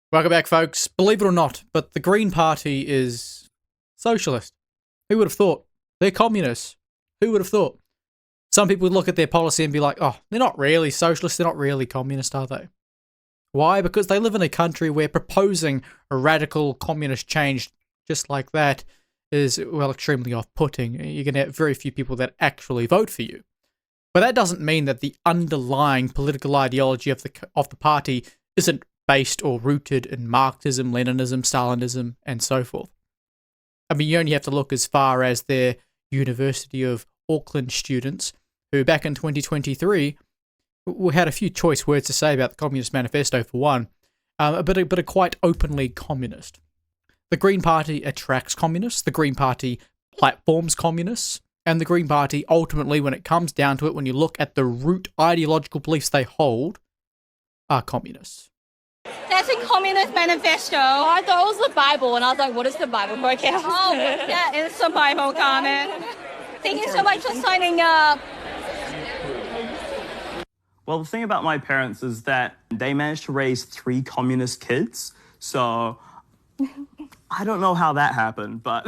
Welcome back, folks. Believe it or not, but the Green Party is socialist. Who would have thought? They're communists. Who would have thought? Some people would look at their policy and be like, oh, they're not really socialist, they're not really communist, are they? Why? Because they live in a country where proposing a radical communist change just like that is, well, extremely off-putting. You're going to have very few people that actually vote for you. But that doesn't mean that the underlying political ideology of the party isn't based or rooted in Marxism, Leninism, Stalinism, and so forth. I mean, you only have to look as far as their University of Auckland students, who back in 2023 had a few choice words to say about the Communist Manifesto, for one, but are quite openly communist. The Green Party attracts communists, the Green Party platforms communists, and the Green Party, ultimately, when it comes down to it, when you look at the root ideological beliefs they hold, are communists. That's a Communist Manifesto. I thought it was the Bible, and I was like, what is the Bible? Okay. Oh, that is the Bible comment. Thank you so much for signing up. Well, the thing about my parents is that they managed to raise 3 communist kids, so I don't know how that happened, but...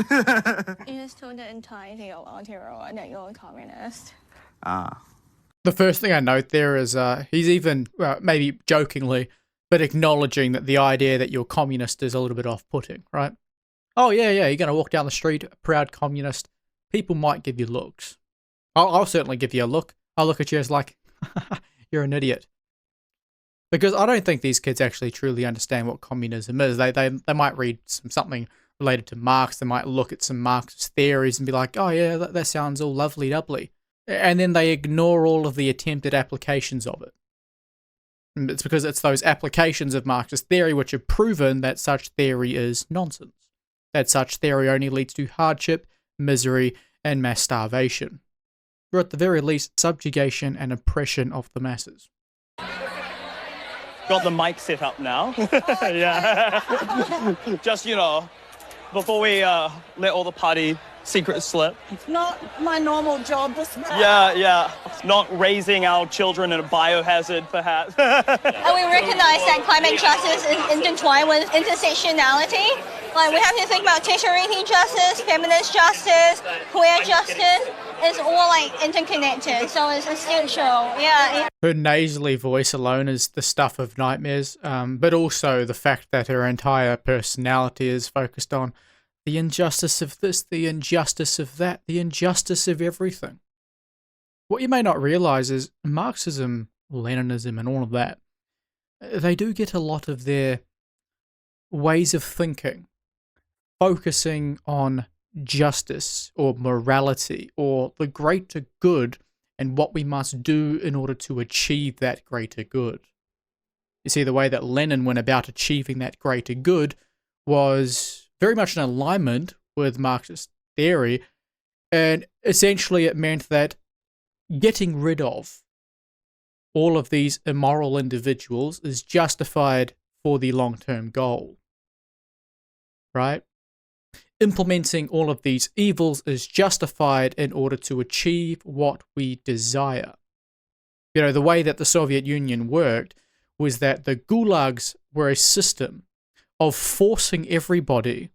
You just told the entirety of Aotearoa that you're a communist. The first thing I note there is he's even, maybe jokingly, but acknowledging that the idea that you're communist is a little bit off-putting, right? Oh, yeah, you're going to walk down the street, a proud communist. People might give you looks. I'll certainly give you a look. I'll look at you as like, you're an idiot. Because I don't think these kids actually truly understand what communism is. They might read something related to Marx. They might look at some Marxist theories and be like, oh, yeah, that sounds all lovely-dovely. And then they ignore all of the attempted applications of it. It's because it's those applications of Marxist theory which have proven that such theory is nonsense. That such theory only leads to hardship, misery, and mass starvation. Or at the very least, subjugation and oppression of the masses. Got the mic set up now. Yeah. Just, before we let all the party secrets slip. It's not my normal job. Yeah. Not raising our children in a biohazard, perhaps. And we recognize that climate justice is intertwined with intersectionality. Like, we have to think about tertiary justice, feminist justice, queer justice. It's all, like, interconnected, so it's essential. Yeah. Her nasally voice alone is the stuff of nightmares, but also the fact that her entire personality is focused on the injustice of this, the injustice of that, the injustice of everything. What you may not realize is Marxism, Leninism, and all of that, they do get a lot of their ways of thinking focusing on justice or morality or the greater good and what we must do in order to achieve that greater good. You see, the way that Lenin went about achieving that greater good was very much in alignment with Marxist theory, and essentially it meant that getting rid of all of these immoral individuals is justified for the long-term goal, right? Implementing all of these evils is justified in order to achieve what we desire. You know, the way that the Soviet Union worked was that the gulags were a system of forcing everybody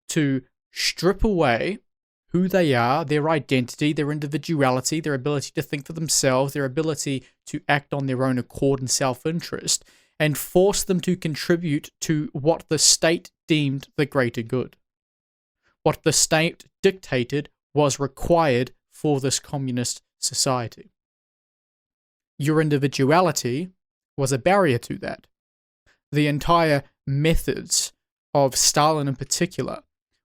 to strip away who they are, their identity, their individuality, their ability to think for themselves, their ability to act on their own accord and self-interest, and force them to contribute to what the state deemed the greater good. What the state dictated was required for this communist society. Your individuality was a barrier to that. The entire methods of Stalin in particular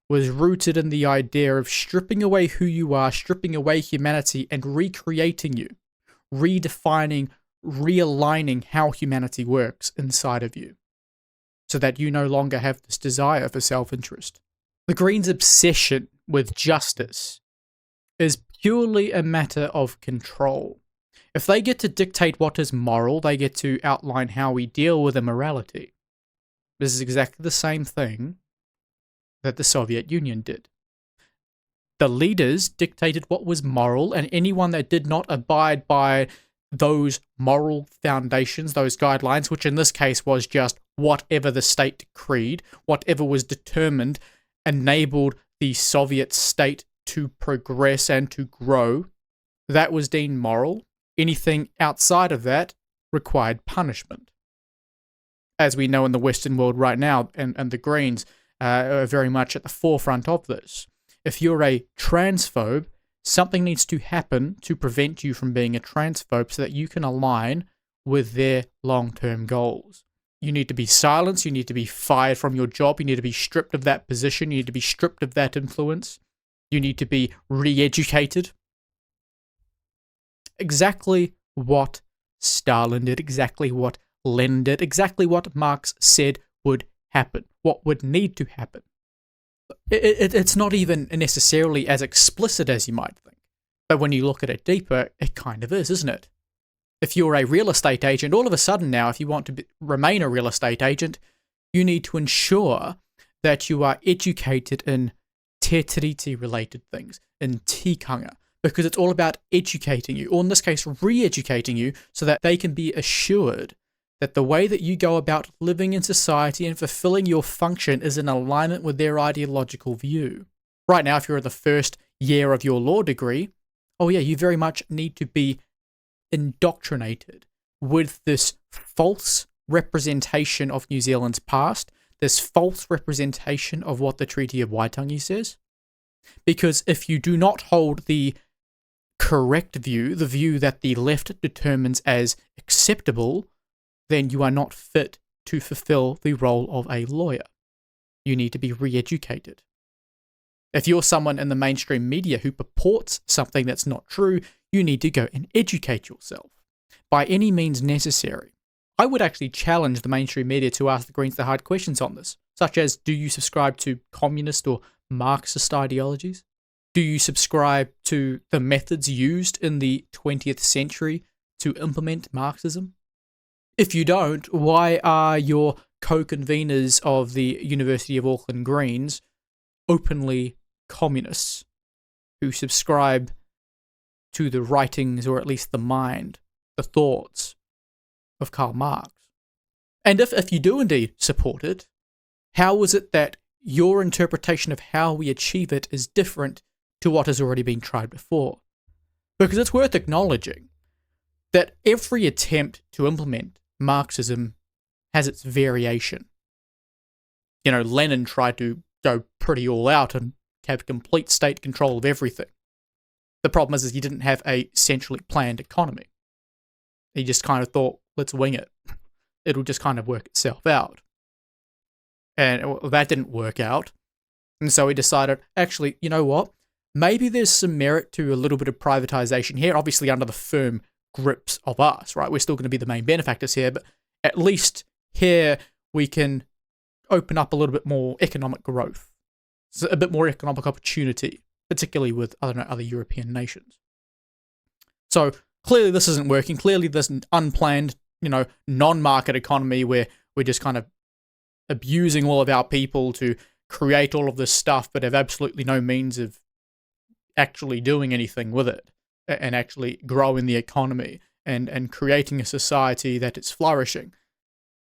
was rooted in the idea of stripping away who you are, stripping away humanity, and recreating you, redefining, realigning how humanity works inside of you, so that you no longer have this desire for self-interest. The Greens' obsession with justice is purely a matter of control. If they get to dictate what is moral, they get to outline how we deal with immorality. This is exactly the same thing that the Soviet Union did. The leaders dictated what was moral, and anyone that did not abide by those moral foundations, those guidelines, which in this case was just whatever the state decreed, whatever was determined, enabled the Soviet state to progress and to grow, that was deemed moral. Anything outside of that required punishment. As we know in the Western world right now, and the Greens are very much at the forefront of this. If you're a transphobe, something needs to happen to prevent you from being a transphobe so that you can align with their long-term goals. You need to be silenced, you need to be fired from your job, you need to be stripped of that position, you need to be stripped of that influence, you need to be re-educated. Exactly what Stalin did, exactly what Lenin did, exactly what Marx said would happen, what would need to happen. It's not even necessarily as explicit as you might think, but when you look at it deeper, it kind of is, isn't it? If you're a real estate agent, all of a sudden now, if you want to remain a real estate agent, you need to ensure that you are educated in te tiriti related things, in tikanga, because it's all about educating you, or in this case, re-educating you, so that they can be assured that the way that you go about living in society and fulfilling your function is in alignment with their ideological view. Right now, if you're in the first year of your law degree, oh yeah, you very much need to be indoctrinated with this false representation of New Zealand's past, this false representation of what the Treaty of Waitangi says. Because if you do not hold the correct view, the view that the left determines as acceptable, then you are not fit to fulfill the role of a lawyer. You need to be re-educated. If you're someone in the mainstream media who purports something that's not true, you need to go and educate yourself by any means necessary. I would actually challenge the mainstream media to ask the Greens the hard questions on this, such as, do you subscribe to communist or Marxist ideologies? Do you subscribe to the methods used in the 20th century to implement Marxism? If you don't, why are your co-conveners of the University of Auckland Greens openly communists who subscribe to the writings, or at least the mind, the thoughts of Karl Marx? And if you do indeed support it, how is it that your interpretation of how we achieve it is different to what has already been tried before? Because it's worth acknowledging that every attempt to implement Marxism has its variation. You know, Lenin tried to go pretty all out and have complete state control of everything. The problem is he didn't have a centrally planned economy. He just kind of thought, let's wing it. It'll just kind of work itself out. And that didn't work out. And so he decided, actually, you know what? Maybe there's some merit to a little bit of privatization here, obviously under the firm grips of us, right? We're still going to be the main benefactors here, but at least here we can open up a little bit more economic growth, so a bit more economic opportunity, particularly with other European nations. So clearly this isn't working. Clearly there's an unplanned, non-market economy where we're just kind of abusing all of our people to create all of this stuff, but have absolutely no means of actually doing anything with it and actually growing the economy and creating a society that is flourishing.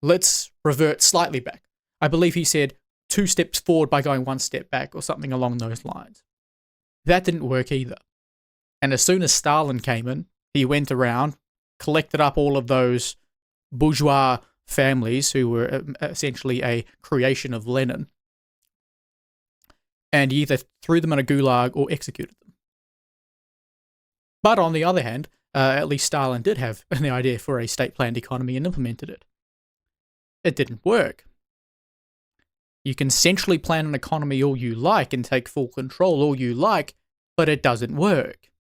Let's revert slightly back. I believe he said 2 steps forward by going 1 step back, or something along those lines. That didn't work either. And as soon as Stalin came in, he went around, collected up all of those bourgeois families who were essentially a creation of Lenin, and he either threw them in a gulag or executed them. But on the other hand, at least Stalin did have the idea for a state-planned economy and implemented it. It didn't work. You can centrally plan an economy all you like and take full control all you like, but it doesn't work.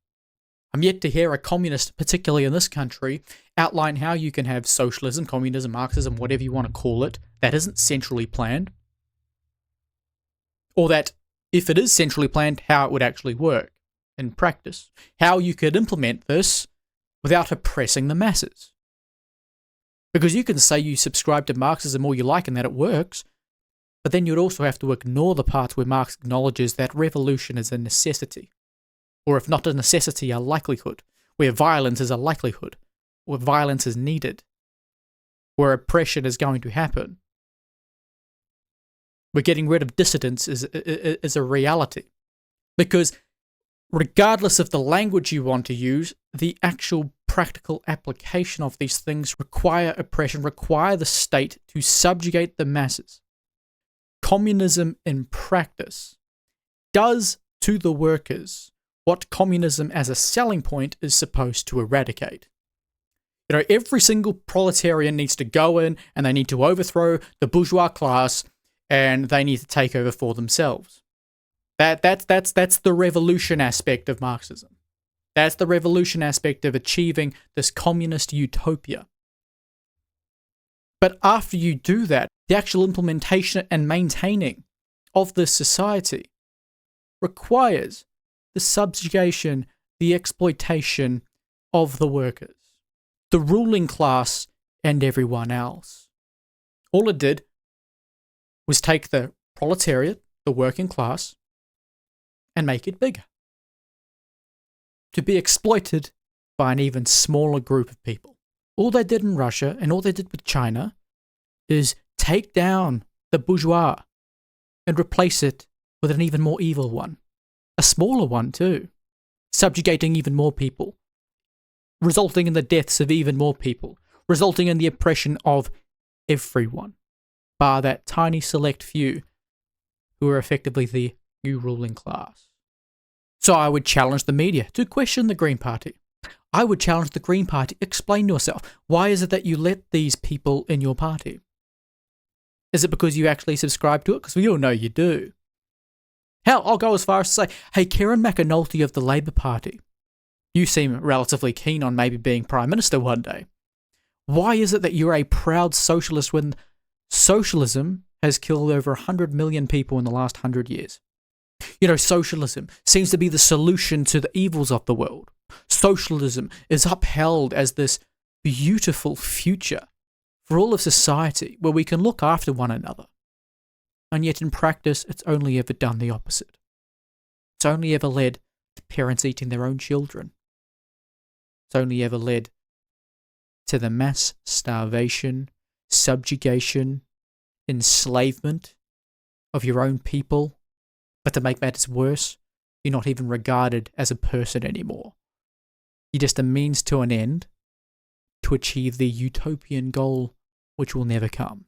I'm yet to hear a communist, particularly in this country, outline how you can have socialism, communism, Marxism, whatever you want to call it, that isn't centrally planned. Or that, if it is centrally planned, how it would actually work in practice. How you could implement this without oppressing the masses. Because you can say you subscribe to Marxism all you like and that it works, but then you'd also have to ignore the parts where Marx acknowledges that revolution is a necessity. Or if not a necessity, a likelihood. Where violence is a likelihood. Where violence is needed. Where oppression is going to happen. We're getting rid of dissidence as a reality. Because regardless of the language you want to use, the actual practical application of these things require oppression, require the state to subjugate the masses. Communism in practice does to the workers what communism as a selling point is supposed to eradicate. You know, every single proletarian needs to go in and they need to overthrow the bourgeois class and they need to take over for themselves. That's the revolution aspect of Marxism. That's the revolution aspect of achieving this communist utopia. But after you do that, the actual implementation and maintaining of this society requires the subjugation, the exploitation of the workers, the ruling class, and everyone else. All it did was take the proletariat, the working class, and make it bigger, to be exploited by an even smaller group of people. All they did in Russia, and all they did with China, is take down the bourgeois and replace it with an even more evil one. A smaller one too, subjugating even more people, resulting in the deaths of even more people, resulting in the oppression of everyone, bar that tiny select few who are effectively the new ruling class. So I would challenge the media to question the Green Party. I would challenge the Green Party, explain yourself. Why is it that you let these people in your party? Is it because you actually subscribe to it? Because we all know you do. Hell, I'll go as far as to say, hey, Kieran McAnulty of the Labour Party, you seem relatively keen on maybe being Prime Minister one day. Why is it that you're a proud socialist when socialism has killed over 100 million people in the last 100 years? You know, socialism seems to be the solution to the evils of the world. Socialism is upheld as this beautiful future for all of society where we can look after one another. And yet in practice, it's only ever done the opposite. It's only ever led to parents eating their own children. It's only ever led to the mass starvation, subjugation, enslavement of your own people. But to make matters worse, you're not even regarded as a person anymore. You're just a means to an end to achieve the utopian goal which will never come.